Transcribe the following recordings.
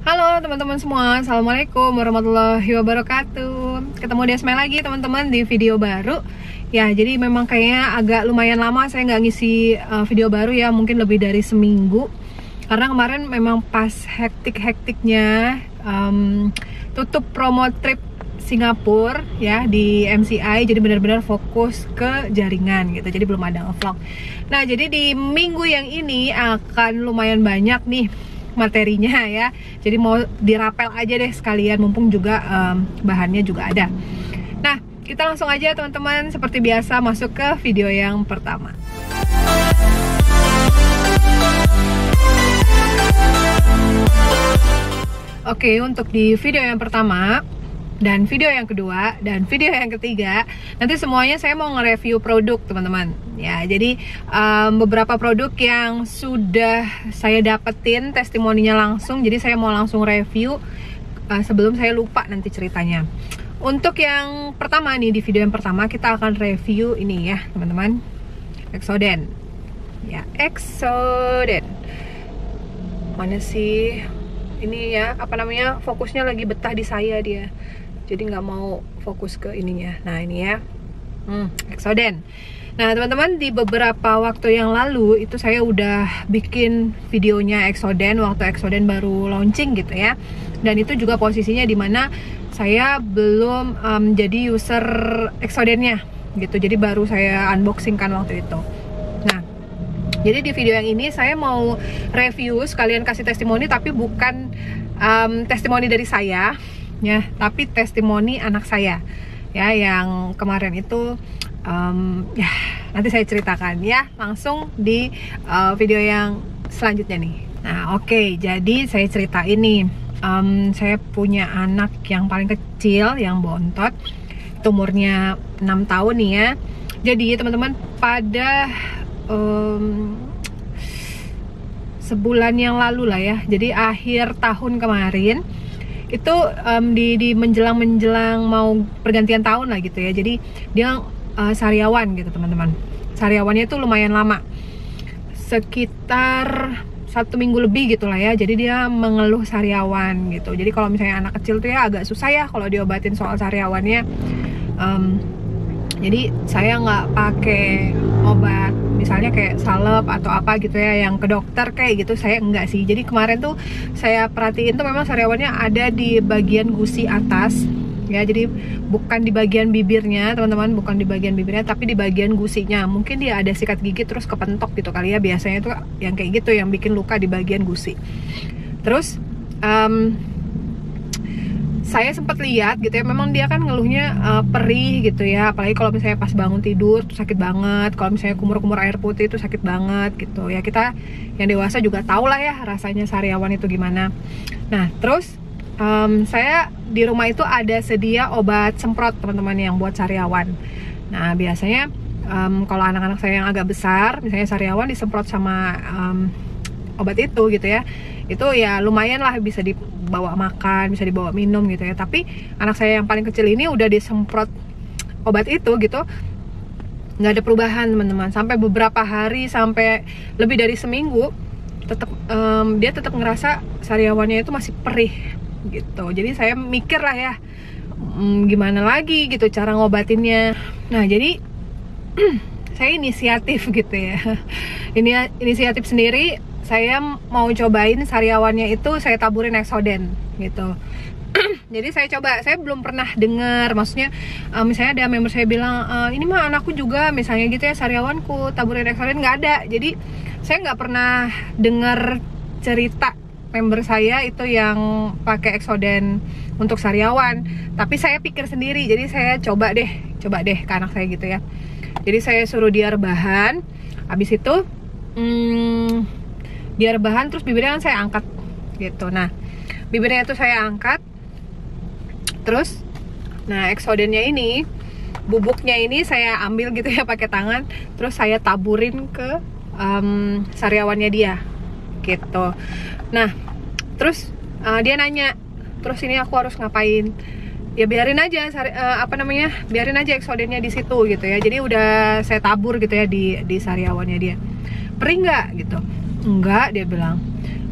Halo teman-teman semua, Assalamualaikum warahmatullahi wabarakatuh. Ketemu Desmai lagi teman-teman di video baru. Ya, jadi memang kayaknya agak lumayan lama saya nggak ngisi video baru ya, mungkin lebih dari seminggu. Karena kemarin memang pas hektik-hektiknya tutup promo trip Singapura ya di MCI, jadi benar-benar fokus ke jaringan gitu, jadi belum ada vlog. Nah, jadi di minggu yang ini akan lumayan banyak nih materinya ya, jadi mau dirapel aja deh sekalian, mumpung juga bahannya juga ada. Nah, kita langsung aja teman-teman, seperti biasa masuk ke video yang pertama. Oke, untuk di video yang pertama dan video yang kedua dan video yang ketiga, nanti semuanya saya mau nge-review produk teman-teman ya. Jadi beberapa produk yang sudah saya dapetin testimoninya langsung, jadi saya mau langsung review sebelum saya lupa nanti ceritanya. Untuk yang pertama nih, di video yang pertama kita akan review ini ya teman-teman, Exoden ya. Exoden mana sih ini ya, apa namanya, fokusnya lagi betah di saya dia, jadi nggak mau fokus ke ininya. Nah ini ya, Exoden. Nah teman-teman, di beberapa waktu yang lalu itu saya udah bikin videonya Exoden waktu Exoden baru launching gitu ya. Dan itu juga posisinya dimana saya belum jadi user Exodennya gitu, jadi baru saya unboxing kan waktu itu. Nah, jadi di video yang ini saya mau review sekalian kasih testimoni, tapi bukan testimoni dari saya ya, tapi testimoni anak saya ya, yang kemarin itu ya nanti saya ceritakan ya langsung di video yang selanjutnya nih. Nah oke, jadi saya cerita ini, saya punya anak yang paling kecil, yang bontot, umurnya 6 tahun nih ya. Jadi teman-teman, pada sebulan yang lalu lah ya, jadi akhir tahun kemarin itu di menjelang mau pergantian tahun lah gitu ya. Jadi dia sariawan gitu teman-teman. Sariawannya itu lumayan lama, sekitar 1 minggu lebih gitu lah ya. Jadi dia mengeluh sariawan gitu. Jadi kalau misalnya anak kecil tuh ya agak susah ya kalau diobatin soal sariawannya. Jadi saya nggak pakai obat misalnya kayak salep atau apa gitu ya, yang ke dokter kayak gitu, saya enggak sih. Jadi kemarin tuh saya perhatiin tuh memang sariawannya ada di bagian gusi atas ya, jadi bukan di bagian bibirnya teman-teman, bukan di bagian bibirnya tapi di bagian gusinya. Mungkin dia ada sikat gigi terus kepentok gitu kali ya, biasanya tuh yang kayak gitu yang bikin luka di bagian gusi. Terus saya sempat lihat gitu ya, memang dia kan ngeluhnya perih gitu ya, apalagi kalau misalnya pas bangun tidur tuh sakit banget, kalau misalnya kumur-kumur air putih itu sakit banget gitu ya. Kita yang dewasa juga tahu lah ya rasanya sariawan itu gimana. Nah terus saya di rumah itu ada sedia obat semprot teman-teman yang buat sariawan. Nah biasanya kalau anak-anak saya yang agak besar, misalnya sariawan disemprot sama obat itu gitu ya, itu ya lumayan lah, bisa dibawa makan, bisa dibawa minum gitu ya. Tapi anak saya yang paling kecil ini udah disemprot obat itu gitu, nggak ada perubahan teman-teman, sampai beberapa hari, sampai lebih dari seminggu tetap dia tetap ngerasa sariawannya itu masih perih gitu. Jadi saya mikir lah ya, gimana lagi gitu cara ngobatinnya. Nah jadi saya inisiatif gitu ya, ini inisiatif sendiri. Saya mau cobain sariawannya itu saya taburin Exoden gitu. Jadi saya coba, saya belum pernah dengar, maksudnya misalnya ada member saya bilang ini mah anakku juga misalnya gitu ya, sariawanku taburin Exoden, nggak ada. Jadi saya nggak pernah dengar cerita member saya itu yang pakai Exoden untuk sariawan. Tapi saya pikir sendiri, jadi saya coba deh ke anak saya gitu ya. Jadi saya suruh dia rebahan, habis itu dia rebahan, terus bibirnya kan saya angkat gitu. Nah bibirnya itu saya angkat, terus nah Exodennya ini, bubuknya ini saya ambil gitu ya pakai tangan, terus saya taburin ke sariawannya dia gitu. Nah terus dia nanya, terus ini aku harus ngapain? Ya biarin aja biarin aja Exodennya di situ gitu ya. Jadi udah saya tabur gitu ya di sariawannya dia. Perih nggak gitu? Enggak, dia bilang.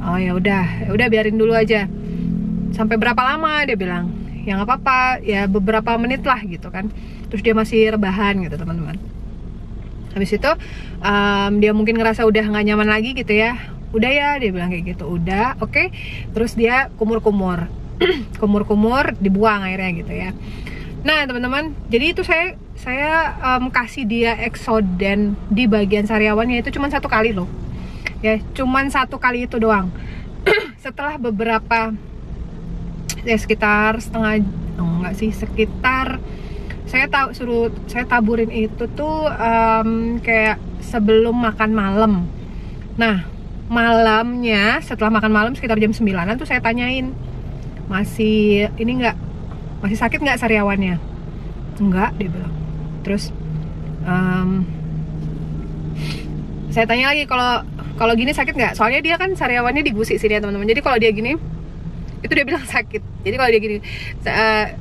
Oh ya udah biarin dulu aja. sampai berapa lama, dia bilang ya nggak apa-apa, ya beberapa menit lah gitu kan. Terus dia masih rebahan gitu teman-teman. Habis itu dia mungkin ngerasa udah nggak nyaman lagi gitu ya. Udah ya, dia bilang kayak gitu. Udah, oke. Terus dia kumur-kumur. Kumur-kumur, dibuang airnya gitu ya. Nah teman-teman, jadi itu saya kasih dia Exoden di bagian sariawannya itu cuma 1 kali loh. Ya, cuman 1 kali itu doang. Setelah beberapa ya sekitar sekitar saya taburin itu tuh kayak sebelum makan malam. Nah malamnya, setelah makan malam sekitar jam 9-an tuh saya tanyain, masih sakit nggak sariawannya? Enggak, dia bilang. Terus saya tanya lagi, kalau gini sakit nggak? Soalnya dia kan sariawannya digusik sini ya teman-teman. Jadi kalau dia gini, itu dia bilang sakit. Jadi kalau dia gini,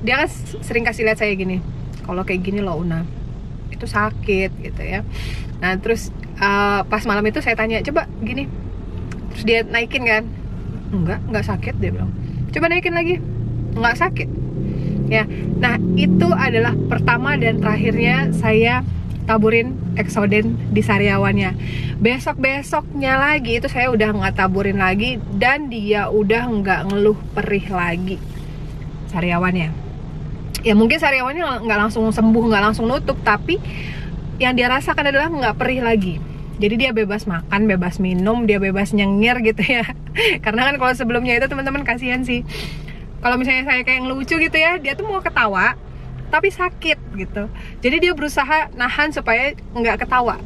dia kan sering kasih lihat saya gini, kalau kayak gini loh Una, itu sakit gitu ya. Nah terus pas malam itu saya tanya, coba gini. Terus dia naikin kan, enggak sakit, dia bilang. Coba naikin lagi, enggak sakit ya. Nah itu adalah pertama dan terakhirnya saya taburin Exoden di sariawannya. Besoknya lagi itu saya udah nggak taburin lagi, dan dia udah nggak ngeluh perih lagi sariawannya. Ya mungkin sariawannya nggak langsung sembuh, nggak langsung nutup, tapi yang dia rasakan adalah nggak perih lagi. Jadi dia bebas makan, bebas minum, dia bebas nyengir gitu ya. Karena kan kalau sebelumnya itu teman-teman kasihan sih, kalau misalnya saya kayak ngelucu gitu ya, dia tuh mau ketawa tapi sakit gitu. Jadi dia berusaha nahan supaya nggak ketawa,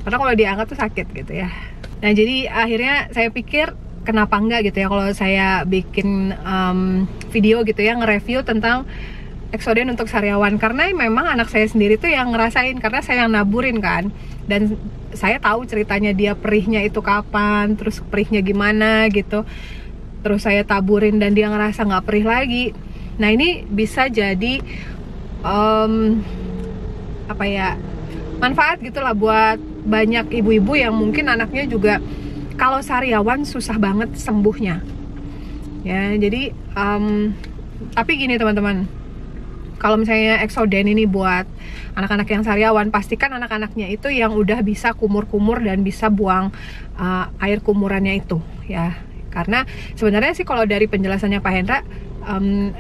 karena kalau diangkat tuh sakit gitu ya. Nah jadi akhirnya saya pikir kenapa enggak gitu ya kalau saya bikin video gitu ya, nge-review tentang Exoden untuk sariawan. Karena memang anak saya sendiri tuh yang ngerasain, karena saya yang naburin kan, dan saya tahu ceritanya dia perihnya itu kapan, terus perihnya gimana gitu. Terus saya taburin dan dia ngerasa nggak perih lagi. Nah ini bisa jadi manfaat gitulah buat banyak ibu-ibu yang mungkin anaknya juga kalau sariawan susah banget sembuhnya ya. Jadi tapi gini teman-teman, kalau misalnya Exoden ini buat anak-anak yang sariawan, pastikan anak-anaknya itu yang udah bisa kumur-kumur dan bisa buang air kumurannya itu ya. Karena sebenarnya sih kalau dari penjelasannya Pak Hendra,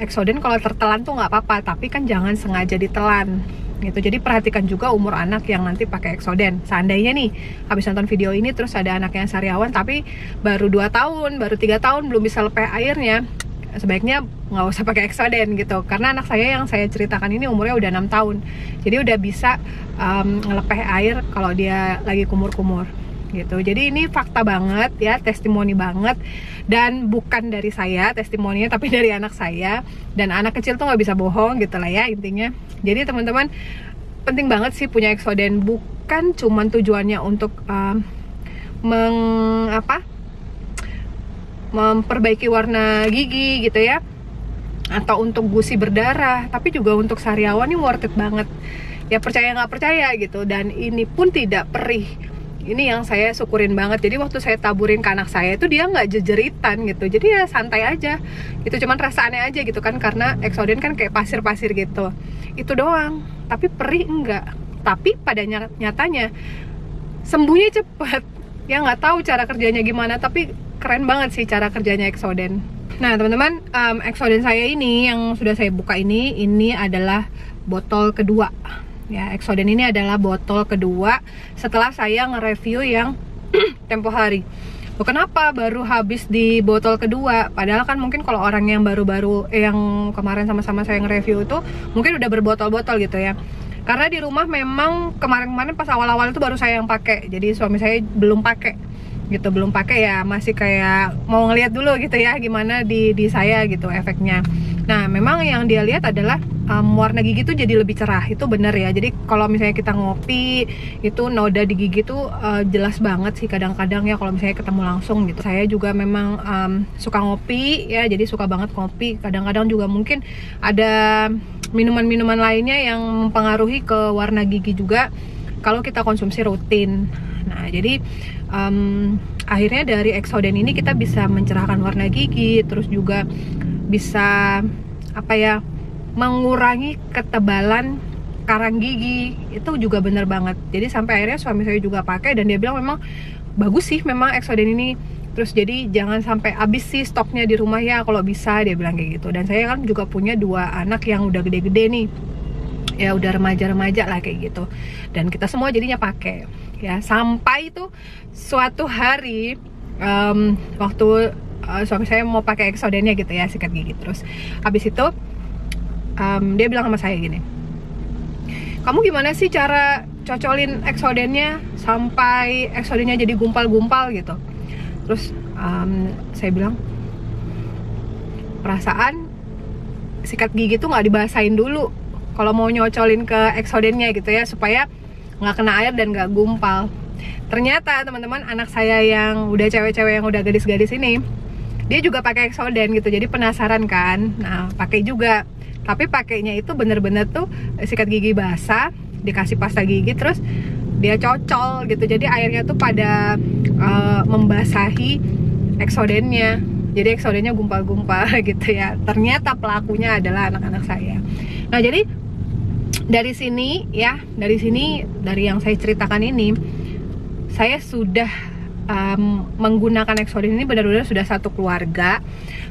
Exoden kalau tertelan tuh nggak apa-apa, tapi kan jangan sengaja ditelan gitu. Jadi perhatikan juga umur anak yang nanti pakai Exoden. Seandainya nih habis nonton video ini terus ada anak yang sariawan tapi baru 2 tahun, baru 3 tahun belum bisa lepeh airnya, sebaiknya nggak usah pakai Exoden gitu. Karena anak saya yang saya ceritakan ini umurnya udah 6 tahun, jadi udah bisa ngelepeh air kalau dia lagi kumur-kumur gitu. Jadi ini fakta banget ya, testimoni banget, dan bukan dari saya testimoninya, tapi dari anak saya. Dan anak kecil tuh nggak bisa bohong gitu lah ya intinya. Jadi teman-teman, penting banget sih punya Exoden, bukan cuman tujuannya untuk memperbaiki warna gigi gitu ya, atau untuk gusi berdarah, tapi juga untuk sariawan ini worth it banget ya, percaya nggak percaya gitu. Dan ini pun tidak perih. Ini yang saya syukurin banget. Jadi waktu saya taburin ke anak saya itu dia nggak jejeritan gitu, jadi ya santai aja gitu. Cuman rasa aneh aja gitu kan, karena Exoden kan kayak pasir-pasir gitu, itu doang. Tapi perih enggak. Tapi pada nyatanya sembuhnya cepet ya. Nggak tahu cara kerjanya gimana, tapi keren banget sih cara kerjanya Exoden. Nah teman-teman, Exoden saya ini yang sudah saya buka ini adalah botol kedua ya. Exoden ini adalah botol kedua setelah saya nge-review yang tempo hari. Loh, kenapa baru habis di botol kedua? Padahal kan mungkin kalau orang yang baru-baru yang kemarin sama-sama saya nge-review itu mungkin udah berbotol-botol gitu ya. Karena di rumah memang kemarin-kemarin pas awal-awal itu baru saya yang pakai. Jadi suami saya belum pakai gitu, belum pakai ya, masih kayak mau ngeliat dulu gitu ya gimana di saya gitu efeknya. Nah memang yang dia lihat adalah warna gigi tuh jadi lebih cerah, itu bener ya. Jadi kalau misalnya kita ngopi itu noda di gigi tuh jelas banget sih kadang-kadang ya kalau misalnya ketemu langsung gitu. Saya juga memang suka ngopi ya, jadi suka banget ngopi. Kadang-kadang juga mungkin ada minuman-minuman lainnya yang mempengaruhi ke warna gigi juga kalau kita konsumsi rutin. Nah jadi akhirnya dari Exoden ini kita bisa mencerahkan warna gigi, terus juga bisa apa ya, mengurangi ketebalan karang gigi. Itu juga bener banget. Jadi sampai akhirnya suami saya juga pakai dan dia bilang memang bagus sih memang Exoden ini. Terus jadi jangan sampai habis sih stoknya di rumah ya kalau bisa, dia bilang kayak gitu. Dan saya kan juga punya 2 anak yang udah gede-gede nih, ya udah remaja-remaja lah kayak gitu. Dan kita semua jadinya pakai ya, sampai itu suatu hari waktu suami saya mau pakai Exodennya gitu ya, sikat gigi. Terus habis itu dia bilang sama saya gini, kamu gimana sih cara cocolin Exodennya sampai Exodennya jadi gumpal-gumpal gitu? Terus saya bilang, perasaan sikat gigi tuh nggak dibasahin dulu kalau mau nyocolin ke Exodennya gitu ya, supaya nggak kena air dan nggak gumpal. Ternyata teman-teman, anak saya yang udah cewek-cewek yang udah gadis-gadis ini, dia juga pakai Exoden gitu. Jadi penasaran kan, nah pakai juga. Tapi pakainya itu bener-bener tuh sikat gigi basah, dikasih pasta gigi, terus dia cocol gitu. Jadi airnya tuh pada membasahi Exodennya. Jadi Exodennya gumpal-gumpal gitu ya. Ternyata pelakunya adalah anak-anak saya. Nah jadi dari sini ya, dari yang saya ceritakan ini, saya sudah menggunakan Exoden ini benar-benar sudah satu keluarga.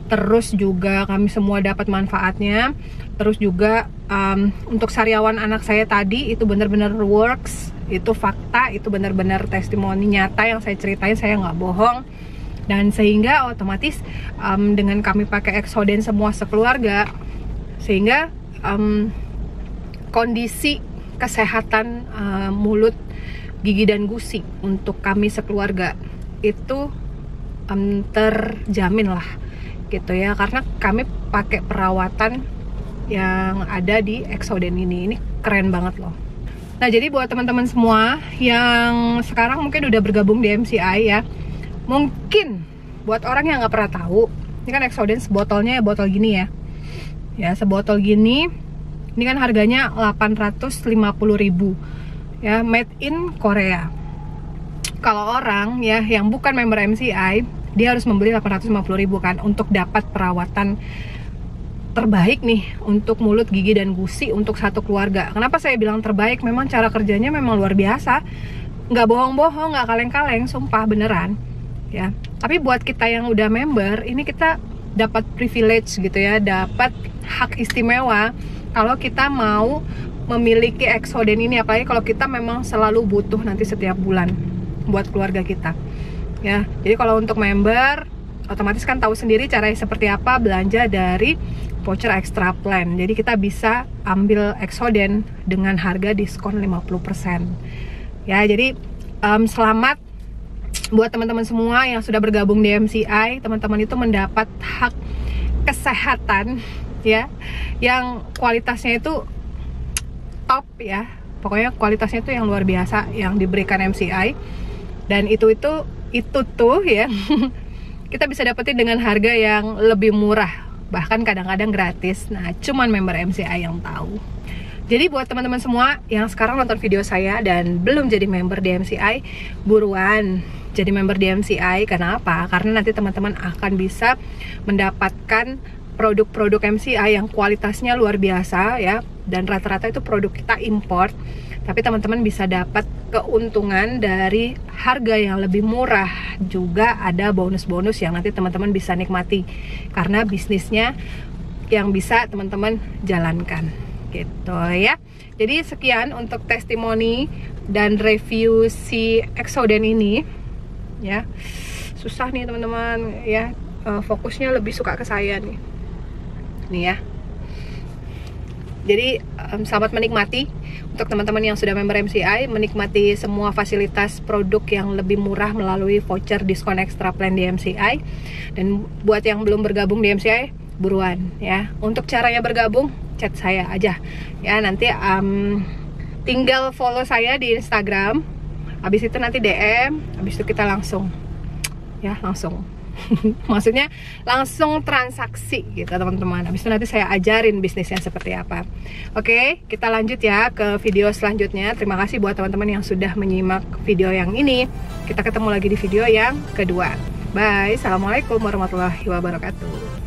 Terus juga kami semua dapat manfaatnya. Terus juga untuk sariawan anak saya tadi itu benar-benar works. Itu fakta, itu benar-benar testimoni nyata yang saya ceritain, saya nggak bohong. Dan sehingga otomatis dengan kami pakai Exoden semua sekeluarga, sehingga kondisi kesehatan mulut, gigi dan gusi untuk kami sekeluarga itu terjamin lah gitu ya, karena kami pakai perawatan yang ada di Exoden ini keren banget loh. Nah jadi buat teman-teman semua yang sekarang mungkin udah bergabung di MCI ya, mungkin buat orang yang nggak pernah tahu, ini kan Exoden sebotolnya ya, botol gini ya, sebotol gini, ini kan harganya 850.000 ya, made in Korea. Kalau orang ya yang bukan member MCI, dia harus membeli 850.000 kan untuk dapat perawatan terbaik nih untuk mulut, gigi dan gusi untuk satu keluarga. Kenapa saya bilang terbaik? Memang cara kerjanya memang luar biasa, nggak bohong-bohong, nggak kaleng-kaleng, sumpah beneran ya. Tapi buat kita yang udah member, ini kita dapat privilege gitu ya, dapat hak istimewa kalau kita mau memiliki Exoden ini, apalagi kalau kita memang selalu butuh nanti setiap bulan buat keluarga kita ya. Jadi kalau untuk member, otomatis kan tahu sendiri caranya seperti apa, belanja dari voucher extra plan. Jadi kita bisa ambil Exoden dengan harga diskon 50% ya. Jadi selamat buat teman-teman semua yang sudah bergabung di MCI. Teman-teman itu mendapat hak kesehatan ya, yang kualitasnya itu top ya. Pokoknya kualitasnya itu yang luar biasa yang diberikan MCI. Dan itu tuh ya kita bisa dapetin dengan harga yang lebih murah, bahkan kadang-kadang gratis. Nah cuman member MCI yang tahu. Jadi buat teman-teman semua yang sekarang nonton video saya dan belum jadi member di MCI, buruan jadi member di MCI. Karena apa? Karena nanti teman-teman akan bisa mendapatkan produk-produk MCI yang kualitasnya luar biasa ya, dan rata-rata itu produk kita import. Tapi teman-teman bisa dapat keuntungan dari harga yang lebih murah. Juga ada bonus-bonus yang nanti teman-teman bisa nikmati karena bisnisnya yang bisa teman-teman jalankan gitu ya. Jadi sekian untuk testimoni dan review si Exoden ini ya. Susah nih teman-teman ya, fokusnya lebih suka ke saya nih ya. Jadi selamat menikmati untuk teman-teman yang sudah member MCI, menikmati semua fasilitas produk yang lebih murah melalui voucher diskon extra plan di MCI. Dan buat yang belum bergabung di MCI, buruan ya. Untuk caranya bergabung, chat saya aja ya. Nanti tinggal follow saya di Instagram, habis itu nanti DM, habis itu kita langsung maksudnya langsung transaksi gitu teman-teman. Habis itu nanti saya ajarin bisnisnya seperti apa. Oke, kita lanjut ya ke video selanjutnya. Terima kasih buat teman-teman yang sudah menyimak video yang ini. Kita ketemu lagi di video yang kedua. Bye, assalamualaikum warahmatullahi wabarakatuh.